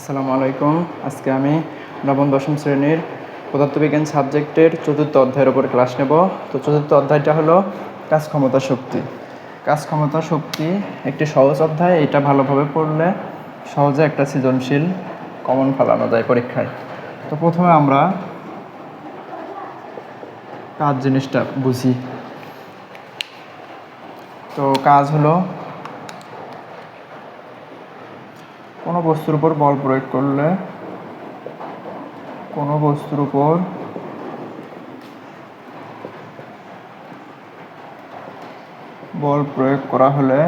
আসসালামু আলাইকুম। আজকে আমি নবম দশম শ্রেণীর পদার্থবিজ্ঞান সাবজেক্টের চতুর্থ অধ্যায়ের উপর ক্লাস নেব। তো চতুর্থ অধ্যায়টা হলো কাজ ক্ষমতা শক্তি। কাজ ক্ষমতা শক্তি একটি সহজ অধ্যায়। এটা ভালোভাবে পড়লে সহজে একটা সৃজনশীল কমন ফলানো যায় পরীক্ষায়। তো প্রথমে আমরা কাজ জিনিসটা বুঝি। তো কাজ হলো কোনো বস্তুর উপর বল প্রয়োগ করলে কোনো বস্তুর উপর বল প্রয়োগ করা হলে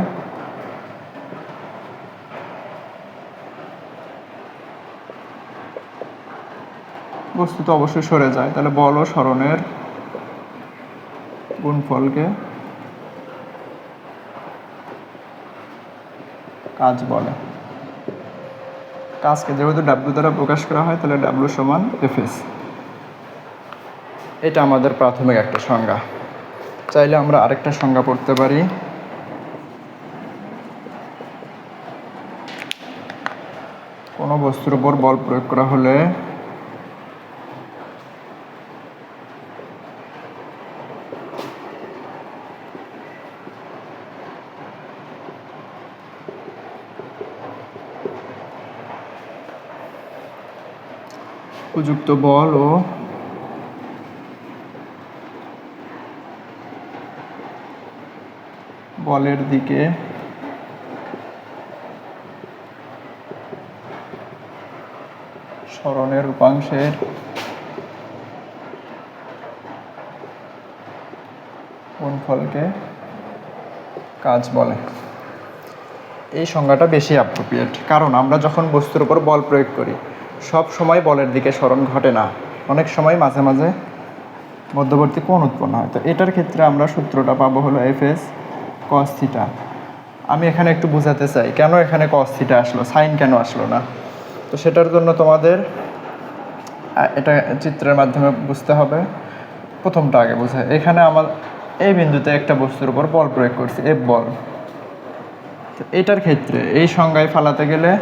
বস্তু তো অবশ্যই সরে যায়, তাহলে বল ও সরণের গুণফলকে কাজ বলে। কাজকে যেহেতু ডাব্লিউ দ্বারা প্রকাশ করা হয়, তাহলে ডাব্লিউ সমান এফএস। এটা আমাদের প্রাথমিক একটা সংজ্ঞা। চাইলে আমরা আরেকটা সংজ্ঞা পড়তে পারি। কোনো বস্তুর উপর বল প্রয়োগ করা হলে উপযুক্ত বল ও বলের দিকে সরণের উপাংশের গুণফলকে কাজ বলে। এই সংজ্ঞাটা বেশি অ্যাপ্রোপ্রিয়েট, কারণ আমরা যখন বস্তুর উপর বল প্রয়োগ করি সব সময় বলের দিকে সরণ ঘটে না, অনেক সময় মাঝে মাঝে মধ্যবর্তী কোণ উৎপন্ন হয়। তো এটার ক্ষেত্রে আমরা সূত্রটা পাবো হলো এফএস কস থিটা। আমি এখানে একটু বোঝাতে চাই কেন এখানে কস থিটা আসলো, সাইন কেন আসলো না। তো সেটার জন্য তোমাদের এটা চিত্রের মাধ্যমে বুঝতে হবে। প্রথমটা আগে বোঝায়, এখানে আমার এই বিন্দুতে একটা বস্তুর উপর বল প্রয়োগ করছি, এফ বল। তো এটার ক্ষেত্রে এই সংজ্ঞায় ফালাতে গেলে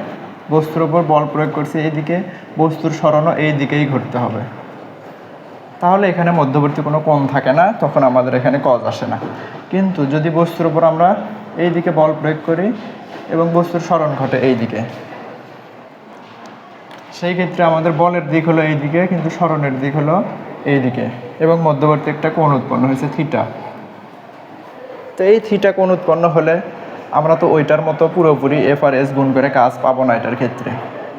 বস্তুর উপর বল প্রয়োগ করছি এইদিকে, বস্তুর সরণও এই দিকেই ঘটতে হবে, তাহলে এখানে মধ্যবর্তী কোনো কোণ থাকে না, তখন আমাদের এখানে কজ আসে না। কিন্তু যদি বস্তুর উপর আমরা এই দিকে বল প্রয়োগ করি এবং বস্তুর সরণ ঘটে এই দিকে, সেই ক্ষেত্রে আমাদের বলের দিক হলো এই দিকে, কিন্তু সরণের দিক হলো এই দিকে, এবং মধ্যবর্তী একটা কোণ উৎপন্ন হয়েছে থিটা। তো এই থিটা কোণ উৎপন্ন হলে আমরা তো ওইটার মতো পুরোপুরি এফ আর এস গুণ করে কাজ পাবো না। এটার ক্ষেত্রে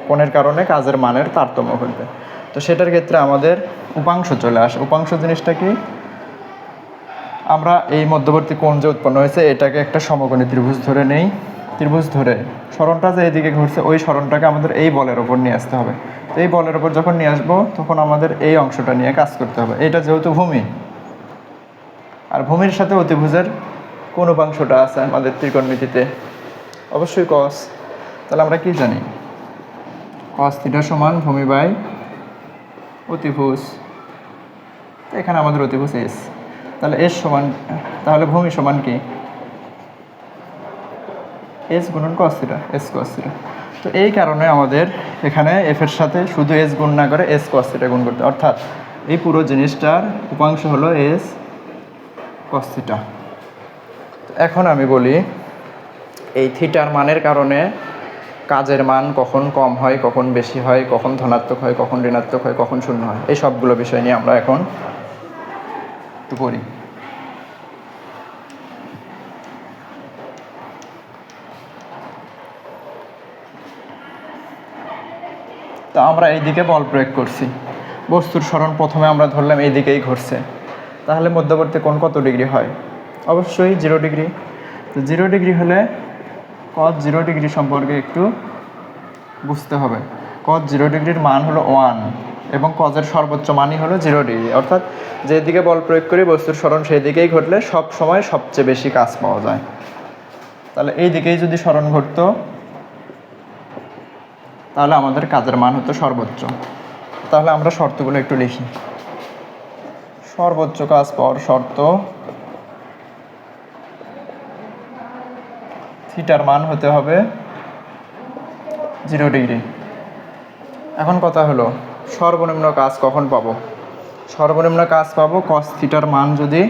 কোণের কারণে কাজের মানের তারতম্য ঘটবে। তো সেটার ক্ষেত্রে আমাদের উপাংশ চলে আসে। উপাংশ জিনিসটা কি, আমরা এই মধ্যবর্তী কোণ যে উৎপন্ন হয়েছে এটাকে একটা সমকোণী ত্রিভুজ ধরে নেই। ত্রিভুজ ধরে সরণটা যে এইদিকে ঘুরছে ওই সরণটাকে আমাদের এই বলের ওপর নিয়ে আসতে হবে। তো এই বলের ওপর যখন নিয়ে আসবো তখন আমাদের এই অংশটা নিয়ে কাজ করতে হবে। এটা যেহেতু ভূমি, আর ভূমির সাথে অতিভুজের কোন উপাংশটা আছে আমাদের ত্রিকোণমিতিতে, অবশ্যই কস। তাহলে আমরা কি জানি, কস থিটা সমান ভূমি বাই অতিভুজ। এখানে আমাদের অতিভুজ এস, তাহলে এস সমান, তাহলে ভূমি সমান কি এস গুণন cos theta, S cos theta. তো এই কারণে আমাদের এখানে এফ এর সাথে শুধু এস গুণ না করে এস কস থিটা গুণ করতে, অর্থাৎ এই পুরো জিনিসটার উপাংশ হলো এস কস থিটা। এখন আমি বলি এই থিটার মানের কারণে কাজের মান কখন কম হয়, কখন বেশি হয়, কখন ধনাত্মক হয়, কখন ঋণাত্মক হয়, কখন শূন্য হয়, এই সবগুলো বিষয় নিয়ে আমরা এখন একটু করি। তা আমরা এইদিকে বল প্রয়োগ করছি, বস্তুর সরণ প্রথমে আমরা ধরলাম এইদিকেই ঘটছে, তাহলে মধ্যবর্তী কোণ কত ডিগ্রি হয়, অবশ্যই 0 ডিগ্রি। তো 0 ডিগ্রি হলে কজ 0 ডিগ্রি সম্পর্কে একটু বুঝতে হবে। কজ 0 ডিগ্রির মান হলো 1 এবং কজের সর্বোচ্চ মানই হলো 0 ডিগ্রি, অর্থাৎ যেদিকে বল প্রয়োগ করি বস্তুর সরণ সেই দিকেই ঘটলে সব সময় সবচেয়ে বেশি কাজ পাওয়া যায়। তাহলে এই দিকেই যদি সরণ ঘটতো তাহলে আমাদের কাজের মান হতো সর্বোচ্চ। তাহলে আমরা শর্তগুলো একটু লিখি। সর্বোচ্চ কাজ পাওয়ার শর্ত, থিটার মান হতে হবে 0 ডিগ্রি। এখন কথা হলো সর্বনিম্ন কাজ কখন পাবো? সর্বনিম্ন কাজ পাবো কস থিটার মান যদি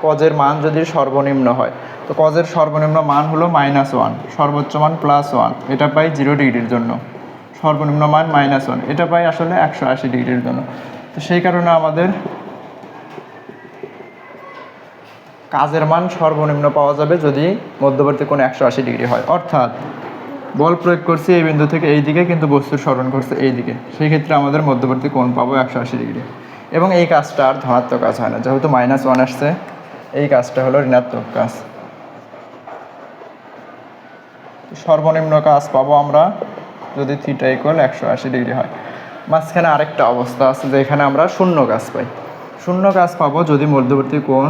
কজের মান যদি সর্বনিম্ন হয়। তো কজের সর্বনিম্ন মান হলো -1, সর্বোচ্চ মান +1, এটা পাই 0 ডিগ্রির জন্য। সর্বনিম্ন মান -1, এটা পাই আসলে 180 ডিগ্রির জন্য। তো সেই কারণে আমাদের কাজের মান সর্বনিম্ন পাওয়া যাবে যদি মধ্যবর্তী কোণ 180 ডিগ্রি হয়। অর্থাৎ বল প্রয়োগ করছি এই বিন্দু থেকে এই দিকে, কিন্তু বস্তুর সরণ করছে এই দিকে, সেই ক্ষেত্রে আমাদের মধ্যবর্তী কোণ পাবো 180 ডিগ্রি। এবং এই কাজটা আর ধনাত্মক কাজ হয় না, যেহেতু -1 আসছে, এই কাজটা হলো ঋণাত্মক কাজ। সর্বনিম্ন কাজ পাবো আমরা যদি থিটা = 180 ডিগ্রি হয়। মাঝখানে আরেকটা অবস্থা আছে যেখানে আমরা শূন্য কাজ পাই। শূন্য কাজ পাবো যদি মধ্যবর্তী কোণ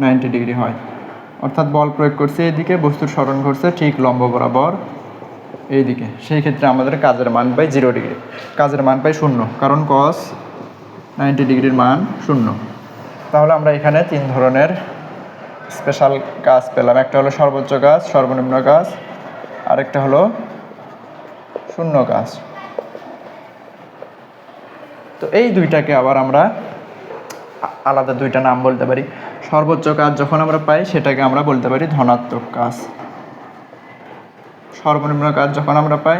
90 ডিগ্রি হয়। অর্থাৎ বল প্রয়োগ করছে এইদিকে, বস্তুর সরণ করছে ঠিক লম্ব বরাবর এইদিকে, সেই ক্ষেত্রে আমাদের কাজের মান পাই 0 ডিগ্রি, কাজের মান পাই 0, কারণ cos 90 ডিগ্রির মান 0। তাহলে আমরা এখানে 3 ধরনের স্পেশাল কাজ পেলাম। একটা হলো সর্বোচ্চ কাজ, সর্বনিম্ন কাজ, আরেকটা হলো শূন্য কাজ। তো এই দুইটাকে আবার আমরা আলাদা দুইটা নাম বলতে পারি। সর্বোচ্চ কাজ যখন আমরা পাই সেটাকে আমরা বলতে পারি ধনাত্মক কাজ। সর্বনিম্ন কাজ যখন আমরা পাই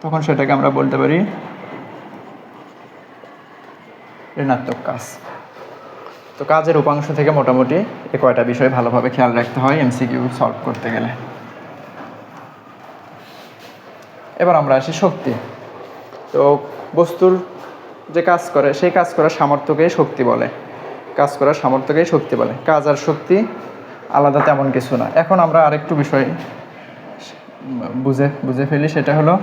তখন সেটাকে আমরা বলতে পারি ঋণাত্মক কাজ। তো কাজের উপাংশ থেকে মোটামুটি এই কয়টা বিষয় ভালোভাবে খেয়াল রাখতে হয় এমসিকিউ সলভ করতে গেলে। এবার আমরা আসি শক্তি। তো বস্তুর যে কাজ করে সেই কাজ করার সামর্থ্যকেই শক্তি বলে, কাজ করার সামর্থ্যকেই শক্তি বলে। কাজ আর শক্তি আলাদা তেমন কিছু না। এখন আমরা আরেকটু বিষয় বুঝে ফেলি, সেটা হলো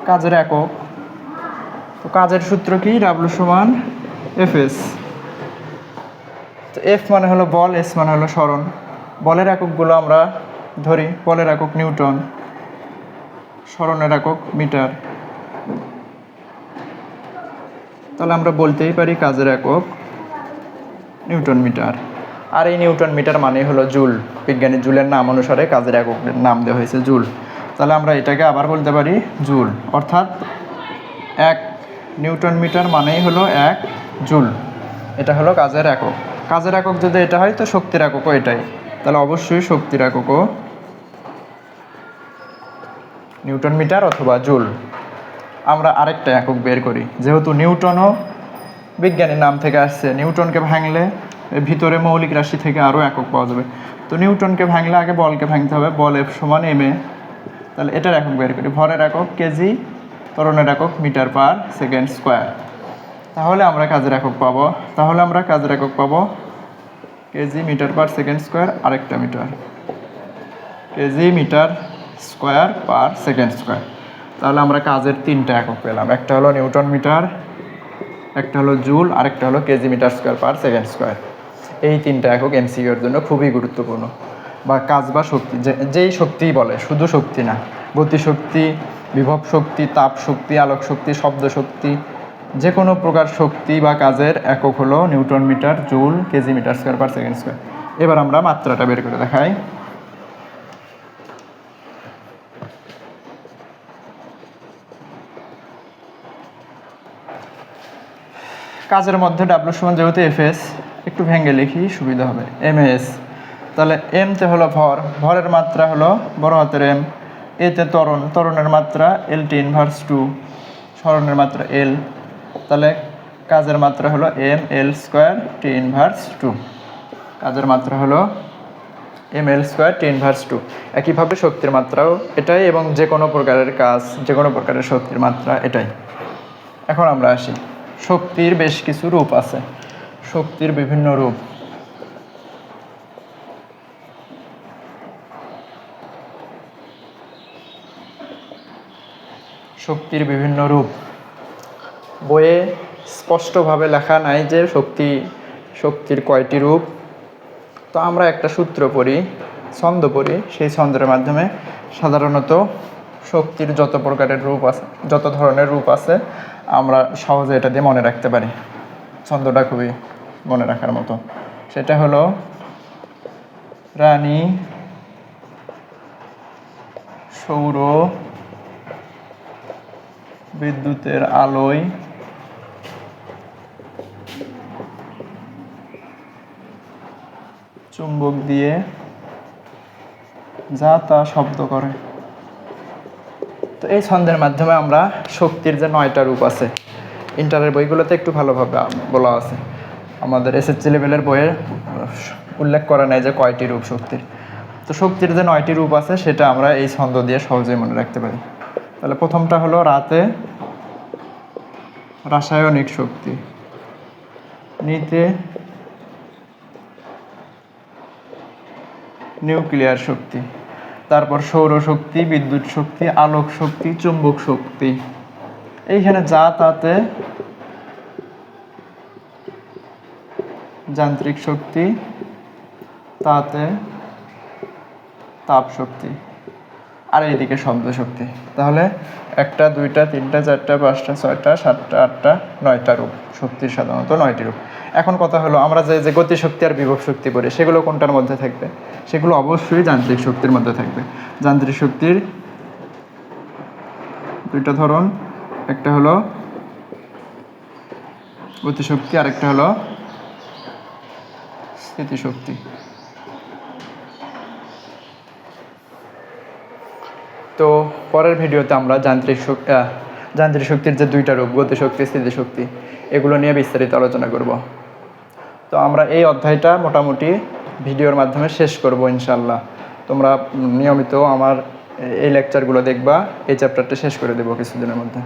কাজের একক। তো কাজের সূত্র কি? W=Fs। তো F মানে হলো বল, S মানে হলো সরণ। বলের এককগুলো আমরা ধরি। বলের একক নিউটন, সরণের একক মিটার। তাহলে আমরা বলতেই পারি কাজের একক নিউটন মিটার। আর এই নিউটন মিটার মানে হলো জুল। বিজ্ঞানী জুলের নাম অনুসারে কাজের এককের নাম দেওয়া হয়েছে জুল। তাহলে আমরা এটাকে আবার বলতে পারি জুল। অর্থাৎ 1 নিউটন মিটার মানেই হলো 1 জুল। এটা হলো কাজের একক। কাজের একক যদি এটা হয় তো শক্তির এককও এটাই। তাহলে অবশ্যই শক্তির এককও নিউটন মিটার অথবা জুল। আমরা আরেকটা একক বের করি। যেহেতু নিউটনও বিজ্ঞানীর নাম থেকে আসছে, নিউটনকে ভাঙলে ভিতরে মৌলিক রাশি থেকে আরও একক পাওয়া যাবে। তো নিউটনকে ভাঙলে আগে বলকে ভাঙতে হবে। বল F=ma। তাহলে এটার একক বের করি। ভরের একক কেজি, ত্বরণের একক মিটার/সেকেন্ড স্কোয়ার। তাহলে আমরা কাজের একক পাবো কেজি মিটার/সেকেন্ড স্কোয়ার, আরেকটা মিটার কেজি মিটার/সেকেন্ড স্কোয়ার। তাহলে আমরা কাজের 3টা একক পেলাম। একটা হলো নিউটন মিটার, একটা হলো জুল, আরেকটা হলো কেজি মিটার/সেকেন্ড স্কোয়ার। এই 3টা একক এমসিকিউ এর জন্য খুবই গুরুত্বপূর্ণ। বা কাজ বা শক্তি, যেই শক্তিই বলে, শুধু শক্তি না, গতিশক্তি, বিভব শক্তি, তাপ শক্তি, আলোক শক্তি, শব্দ শক্তি, যে কোনো প্রকার শক্তি বা কাজের একক হলো newton metre, joule, KG metre second square. এবার আমরা মাত্রাটা বের করে দেখাই। কাজের মধ্যে W= যেহেতু Fs, একটু ভেঙে লিখি সুবিধা হবে, ms। তাহলে mতে হলো ভর, ভরের মাত্রা হলো বড় হাতের M। এতে ত্বরণ, ত্বরণের মাত্রা L/T−2, সরণের মাত্রা L। তাহলে কাজের মাত্রা হলো mL²T−2। কাজের মাত্রা হলো mL²T−2। একইভাবে শক্তির মাত্রাও এটাই, এবং যে কোনো প্রকারের কাজ, যে কোনো প্রকারের শক্তির মাত্রা এটাই। এখন আমরা আসি, শক্তির বেশ কিছু রূপ আছে। শক্তির বিভিন্ন রূপ। শক্তির বিভিন্ন রূপ বইয়ে স্পষ্টভাবে লেখা নাই যে শক্তির কয়টি রূপ। তো আমরা একটা সূত্র পড়ি, ছন্দ পড়ি, সেই ছন্দের মাধ্যমে সাধারণত শক্তির যত প্রকারের রূপ আছে, যত ধরনের রূপ আছে, আমরা সহজে এটা দিয়ে মনে রাখতে পারি। ছন্দটা খুবই মনে রাখার মতো। সেটা হলো রানী সৌর বিদ্যুতের আলোয় চুম্বক দিয়ে যা তা শব্দ করে। তো এই ছন্দের মাধ্যমে আমরা শক্তির যে 9টা রূপ আছে, ইন্টারের বইগুলোতে একটু ভালোভাবে বলা আছে, আমাদের এসএসসি লেভেলের বইয়ে উল্লেখ করা নাই যে কয়টি রূপ শক্তির। তো শক্তির যে 9টি রূপ আছে সেটা আমরা এই ছন্দ দিয়ে সহজেই মনে রাখতে পারি। তাহলে প্রথমটা হলো রাতে রাসায়নিক শক্তি, নিতে নিউক্লিয়ার শক্তি, তারপর সৌরশক্তি, বিদ্যুৎ শক্তি, আলোক শক্তি, চুম্বক শক্তি। এইখানে যা তাতে যান্ত্রিক শক্তি, তাতে তাপ শক্তি, আর এইদিকে শব্দ শক্তি। তাহলে 1টা 2টা 3টা 4টা 5টা 6টা 7টা 8টা 9টা রূপ শক্তির, সাধারণত 9টি রূপ। এখন কথা হলো আমরা যে গতি শক্তি আর বিভব শক্তি পড়ি সেগুলো কোনটার মধ্যে থাকবে? সেগুলো অবশ্যই যান্ত্রিক শক্তির মধ্যে থাকবে। যান্ত্রিক শক্তির 2টা ধরন, একটা হলো গতিশক্তি আর একটা হলো স্থিতিশক্তি। তো পরের ভিডিওতে আমরা যান্ত্রিক শক্তির যে 2টা রূপ, গতিশক্তি, স্থিতিশক্তি, এগুলো নিয়ে বিস্তারিত আলোচনা করব। তো আমরা এই অধ্যায়টা মোটামুটি ভিডিওর মাধ্যমে শেষ করব ইনশাল্লাহ। তোমরা নিয়মিত আমার এই লেকচারগুলো দেখবা, এই চ্যাপ্টারটা শেষ করে দেবো কিছুদিনের মধ্যে।